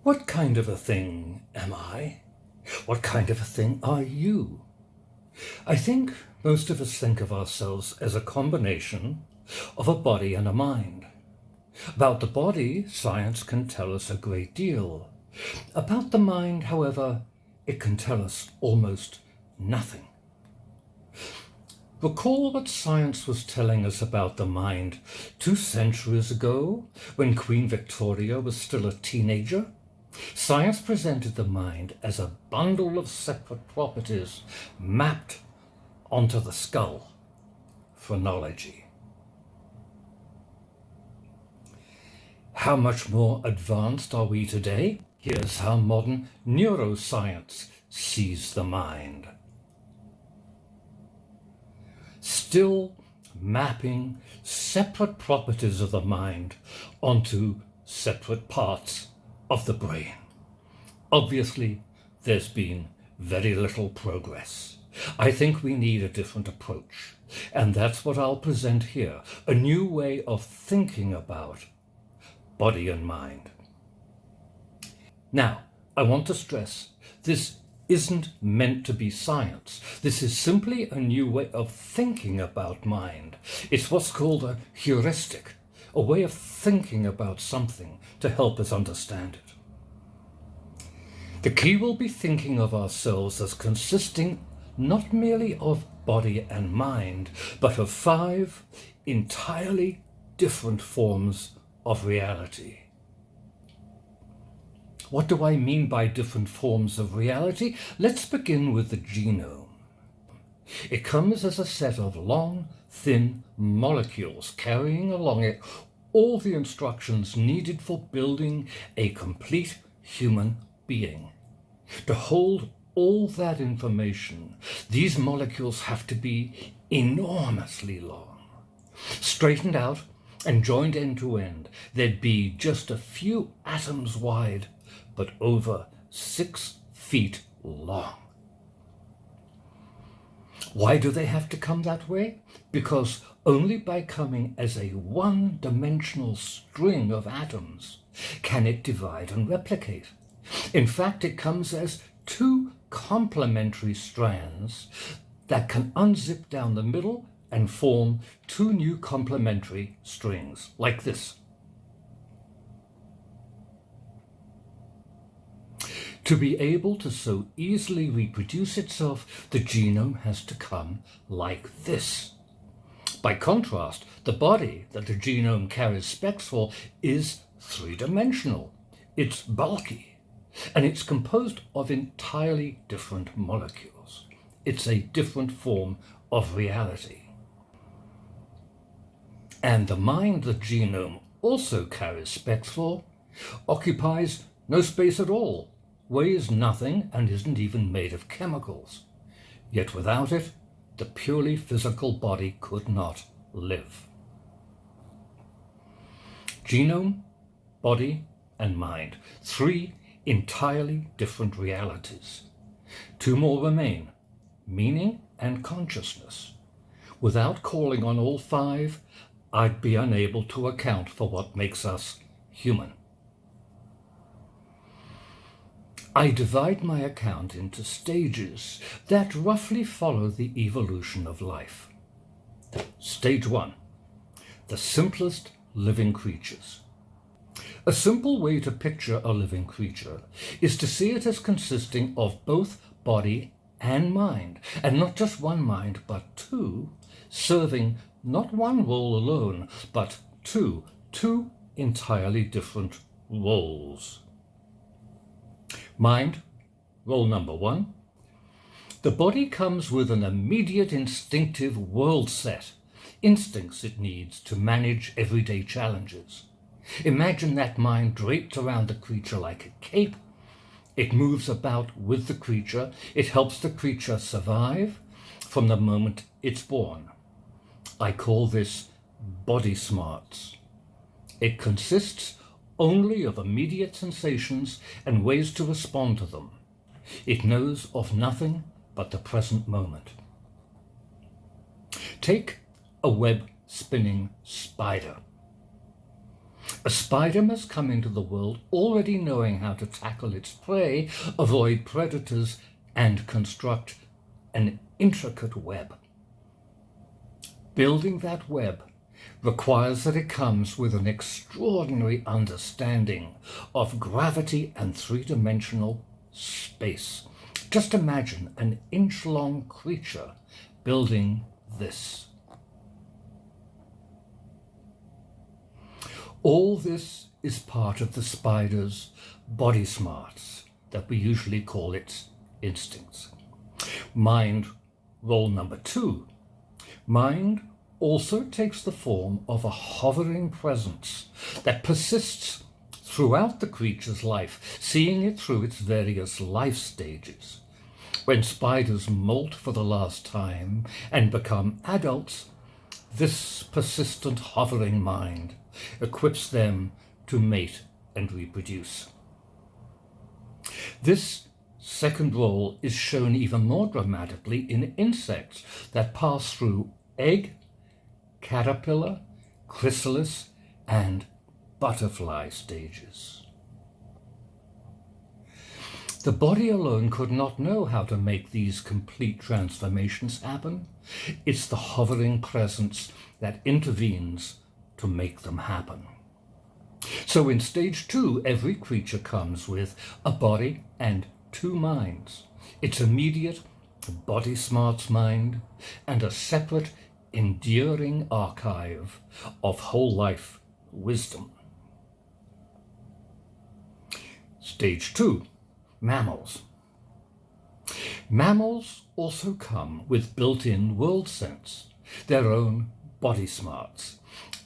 What kind of a thing am I? What kind of a thing are you? I think most of us think of ourselves as a combination of a body and a mind. About the body, science can tell us a great deal. About the mind, however, it can tell us almost nothing. Recall what science was telling us about the mind 2 centuries ago, when Queen Victoria was still a teenager. Science presented the mind as a bundle of separate properties mapped onto the skull. Phrenology. How much more advanced are we today? Here's how modern neuroscience sees the mind. Still mapping separate properties of the mind onto separate parts of the brain. Obviously, there's been very little progress. I think we need a different approach, and that's what I'll present here, a new way of thinking about body and mind. Now, I want to stress, this isn't meant to be science. This is simply a new way of thinking about mind. It's what's called a heuristic, a way of thinking about something to help us understand it. The key will be thinking of ourselves as consisting not merely of body and mind, but of 5 entirely different forms of reality. What do I mean by different forms of reality? Let's begin with the genome. It comes as a set of long, thin molecules carrying along it all the instructions needed for building a complete human being. To hold all that information, these molecules have to be enormously long. Straightened out and joined end to end, they'd be just a few atoms wide, but over 6 feet long. Why do they have to come that way? Because only by coming as a one-dimensional string of atoms can it divide and replicate. In fact, it comes as 2 complementary strands that can unzip down the middle and form 2 new complementary strings, like this. To be able to so easily reproduce itself, the genome has to come like this. By contrast, the body that the genome carries specs for is 3-dimensional. It's bulky, and it's composed of entirely different molecules. It's a different form of reality. And the mind the genome also carries specs for occupies no space at all, weighs nothing, and isn't even made of chemicals. Yet without it, the purely physical body could not live. Genome, body, and mind, 3 entirely different realities. 2 more remain, meaning and consciousness. Without calling on all 5, I'd be unable to account for what makes us human. I divide my account into stages that roughly follow the evolution of life. Stage 1, the simplest living creatures. A simple way to picture a living creature is to see it as consisting of both body and mind, and not just one mind, but 2, serving not one role alone, but two entirely different roles. Mind, role number 1. The body comes with an immediate instinctive world set, instincts it needs to manage everyday challenges. Imagine that mind draped around the creature like a cape. It moves about with the creature. It helps the creature survive from the moment it's born. I call this body smarts. It consists only of immediate sensations and ways to respond to them. It knows of nothing but the present moment. Take a web-spinning spider. A spider must come into the world already knowing how to tackle its prey, avoid predators, and construct an intricate web. Building that web requires that it comes with an extraordinary understanding of gravity and three-dimensional space. Just imagine an inch-long creature building this. All this is part of the spider's body smarts that we usually call its instincts. Mind role number 2. Mind also takes the form of a hovering presence that persists throughout the creature's life, seeing it through its various life stages. When spiders molt for the last time and become adults, this persistent hovering mind equips them to mate and reproduce. This second role is shown even more dramatically in insects that pass through egg, caterpillar, chrysalis, and butterfly stages. The body alone could not know how to make these complete transformations happen. It's the hovering presence that intervenes to make them happen. So in stage 2, every creature comes with a body and 2 minds. Its immediate body smarts mind and a separate enduring archive of whole life wisdom. Stage 2, mammals. Mammals also come with built-in world sense, their own body smarts.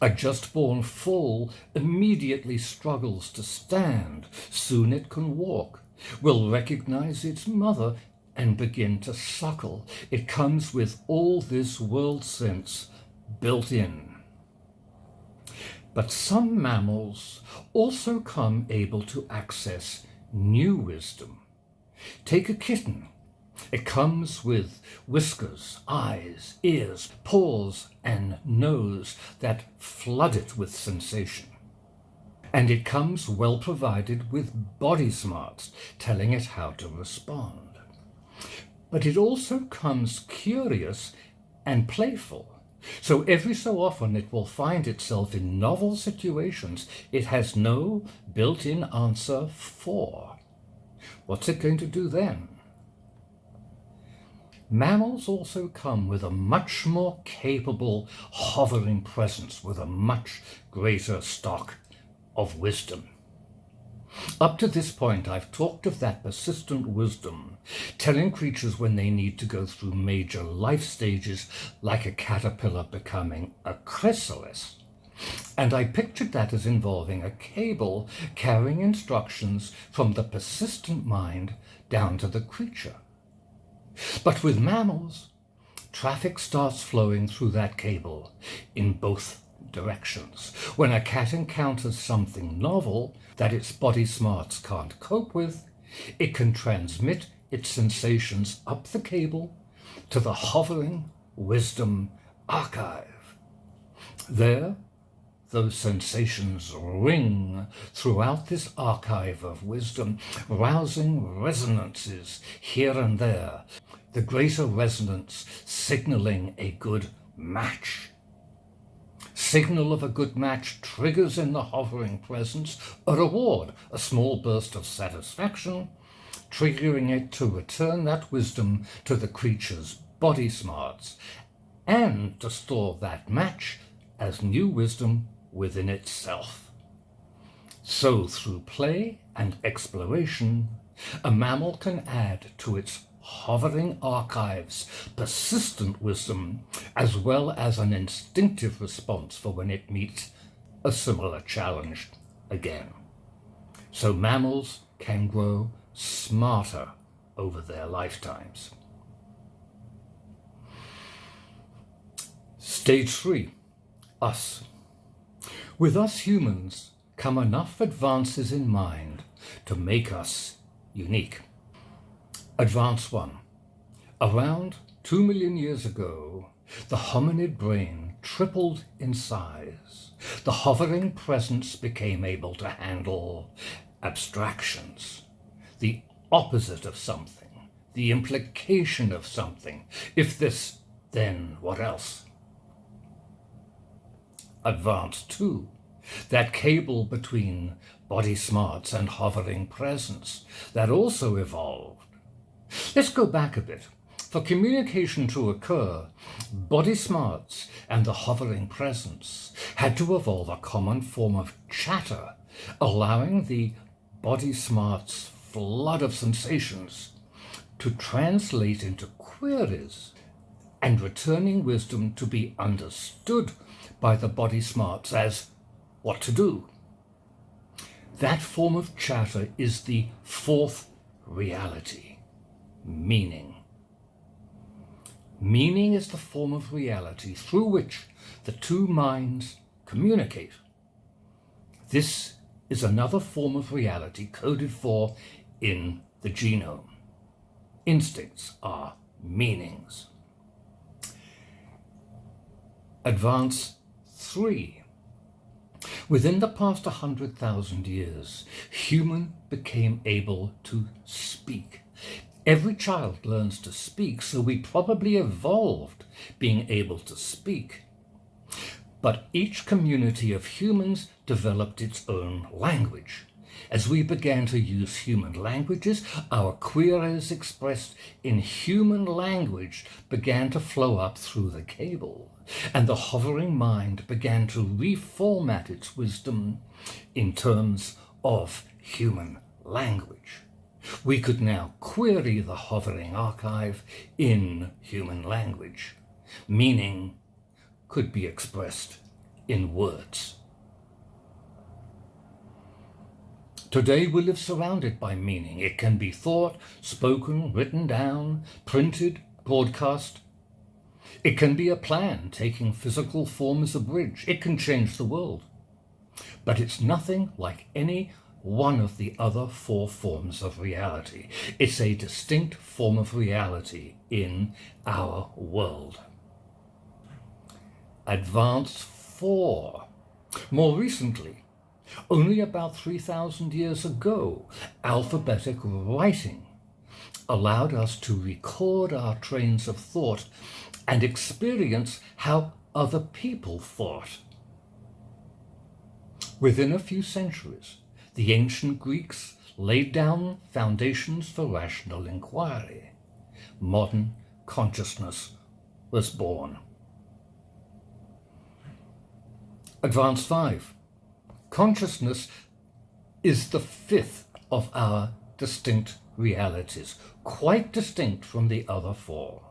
A just-born foal immediately struggles to stand. Soon it can walk, will recognize its mother and begin to suckle. It comes with all this world sense built in. But some mammals also come able to access new wisdom. Take a kitten. It comes with whiskers, eyes, ears, paws, and nose that flood it with sensation. And it comes well provided with body smarts, telling it how to respond. But it also comes curious and playful. So every so often it will find itself in novel situations it has no built-in answer for. What's it going to do then? Mammals also come with a much more capable hovering presence with a much greater stock of wisdom. Up to this point, I've talked of that persistent wisdom, telling creatures when they need to go through major life stages, like a caterpillar becoming a chrysalis. And I pictured that as involving a cable carrying instructions from the persistent mind down to the creature. But with mammals, traffic starts flowing through that cable in both directions. When a cat encounters something novel that its body smarts can't cope with, it can transmit its sensations up the cable to the hovering wisdom archive. There, those sensations ring throughout this archive of wisdom, rousing resonances here and there, the greater resonance signaling a good match. Signal of a good match triggers in the hovering presence a reward, a small burst of satisfaction, triggering it to return that wisdom to the creature's body smarts and to store that match as new wisdom within itself. So through play and exploration, a mammal can add to its hovering archives persistent wisdom as well as an instinctive response for when it meets a similar challenge again. So mammals can grow smarter over their lifetimes. Stage 3, us. With us humans come enough advances in mind to make us unique. Advance 1. Around 2 million years ago, the hominid brain tripled in size. The hovering presence became able to handle abstractions, the opposite of something, the implication of something. If this, then what else? Advance 2, that cable between body smarts and hovering presence, that also evolved. Let's go back a bit. For communication to occur, body smarts and the hovering presence had to evolve a common form of chatter, allowing the body smarts flood of sensations to translate into queries and returning wisdom to be understood by the body smarts as what to do. That form of chatter is the fourth reality, meaning. Meaning is the form of reality through which the two minds communicate. This is another form of reality coded for in the genome. Instincts are meanings. Advance 3. Within the past 100,000 years, human became able to speak. Every child learns to speak, so we probably evolved being able to speak. But each community of humans developed its own language. As we began to use human languages, our queries expressed in human language began to flow up through the cable, and the hovering mind began to reformat its wisdom in terms of human language. We could now query the hovering archive in human language. Meaning could be expressed in words. Today we live surrounded by meaning. It can be thought, spoken, written down, printed, broadcast. It can be a plan taking physical form as a bridge. It can change the world. But it's nothing like any one of the other four forms of reality. It's a distinct form of reality in our world. Advance 4. More recently, only about 3,000 years ago, alphabetic writing allowed us to record our trains of thought and experience how other people thought. Within a few centuries, the ancient Greeks laid down foundations for rational inquiry. Modern consciousness was born. Advance 5. Consciousness is the fifth of our distinct realities, quite distinct from the other four.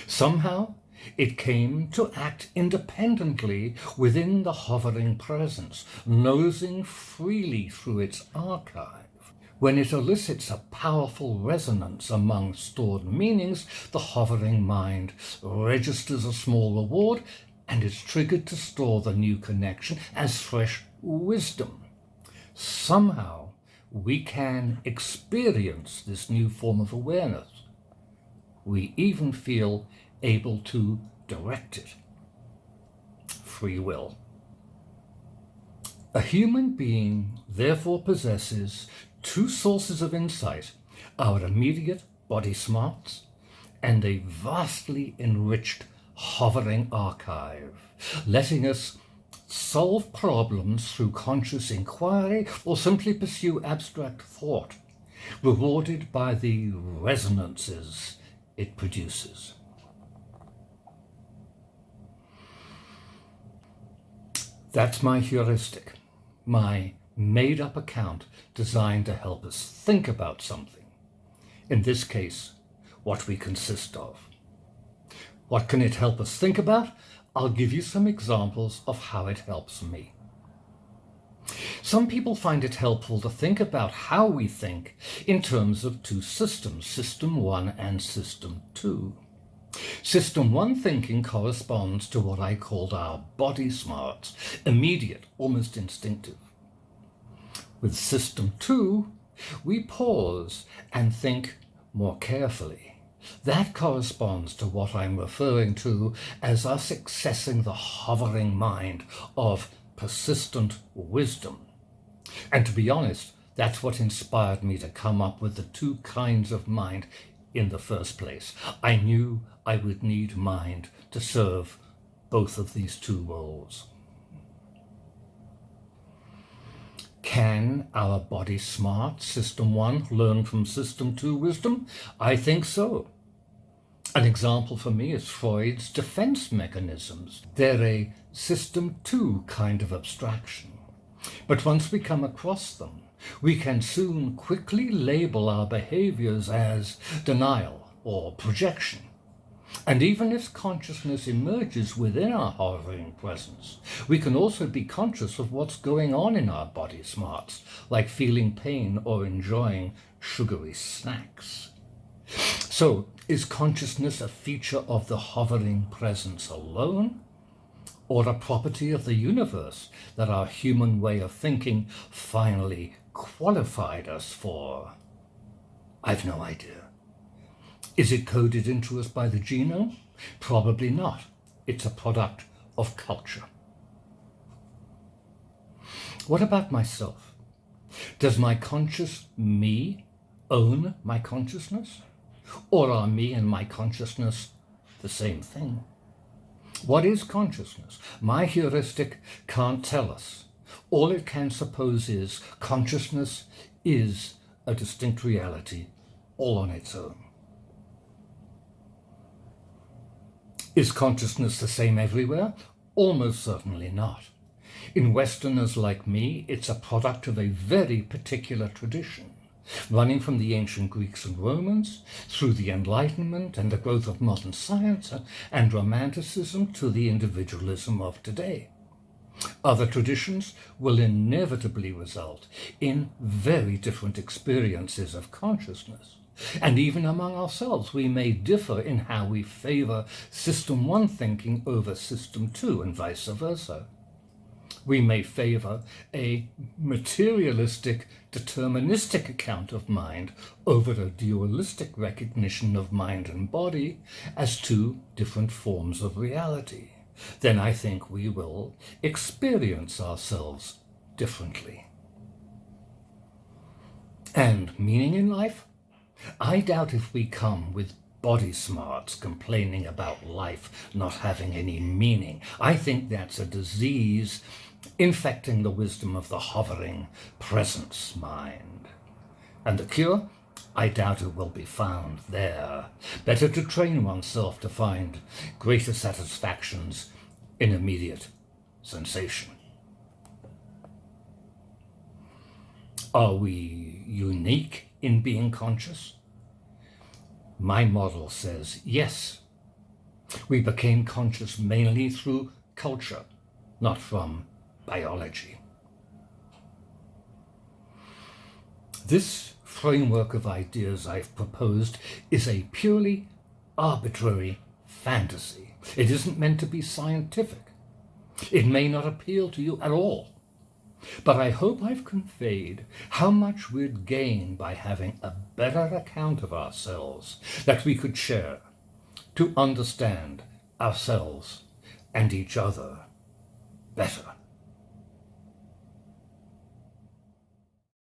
Somehow, it came to act independently within the hovering presence, nosing freely through its archive. When it elicits a powerful resonance among stored meanings, the hovering mind registers a small reward and is triggered to store the new connection as fresh wisdom. Somehow, we can experience this new form of awareness. We even feel able to direct it. Free will. A human being therefore possesses two sources of insight, our immediate body smarts and a vastly enriched hovering archive, letting us solve problems through conscious inquiry or simply pursue abstract thought, rewarded by the resonances it produces. That's my heuristic, my made-up account designed to help us think about something. In this case, what we consist of. What can it help us think about? I'll give you some examples of how it helps me. Some people find it helpful to think about how we think in terms of two systems, System 1 and System 2. System 1 thinking corresponds to what I called our body smarts, immediate, almost instinctive. With System 2, we pause and think more carefully. That corresponds to what I'm referring to as us accessing the hovering mind of persistent wisdom. And to be honest, that's what inspired me to come up with the two kinds of mind in the first place. I knew I would need mind to serve both of these two roles. Can our body smart System 1 learn from System 2 wisdom? I think so. An example for me is Freud's defense mechanisms. They're a System 2 kind of abstraction. But once we come across them, we can soon quickly label our behaviors as denial or projection. And even if consciousness emerges within our hovering presence, we can also be conscious of what's going on in our body smarts, like feeling pain or enjoying sugary snacks. So, is consciousness a feature of the hovering presence alone, or a property of the universe that our human way of thinking finally qualified us for? I've no idea. Is it coded into us by the genome? Probably not. It's a product of culture. What about myself? Does my conscious me own my consciousness? Or are me and my consciousness the same thing? What is consciousness? My heuristic can't tell us. All it can suppose is consciousness is a distinct reality all on its own. Is consciousness the same everywhere? Almost certainly not. In Westerners like me, it's a product of a very particular tradition, running from the ancient Greeks and Romans, through the Enlightenment and the growth of modern science and Romanticism to the individualism of today. Other traditions will inevitably result in very different experiences of consciousness. And even among ourselves, we may differ in how we favor System 1 thinking over System 2 and vice versa. We may favor a materialistic, deterministic account of mind over a dualistic recognition of mind and body as two different forms of reality. Then I think we will experience ourselves differently. And meaning in life? I doubt if we come with body smarts complaining about life not having any meaning. I think that's a disease infecting the wisdom of the hovering presence mind. And the cure? I doubt it will be found there. Better to train oneself to find greater satisfactions in immediate sensation. Are we unique in being conscious? My model says yes. We became conscious mainly through culture, not from biology. This framework of ideas I've proposed is a purely arbitrary fantasy. It isn't meant to be scientific. It may not appeal to you at all. But I hope I've conveyed how much we'd gain by having a better account of ourselves that we could share to understand ourselves and each other better.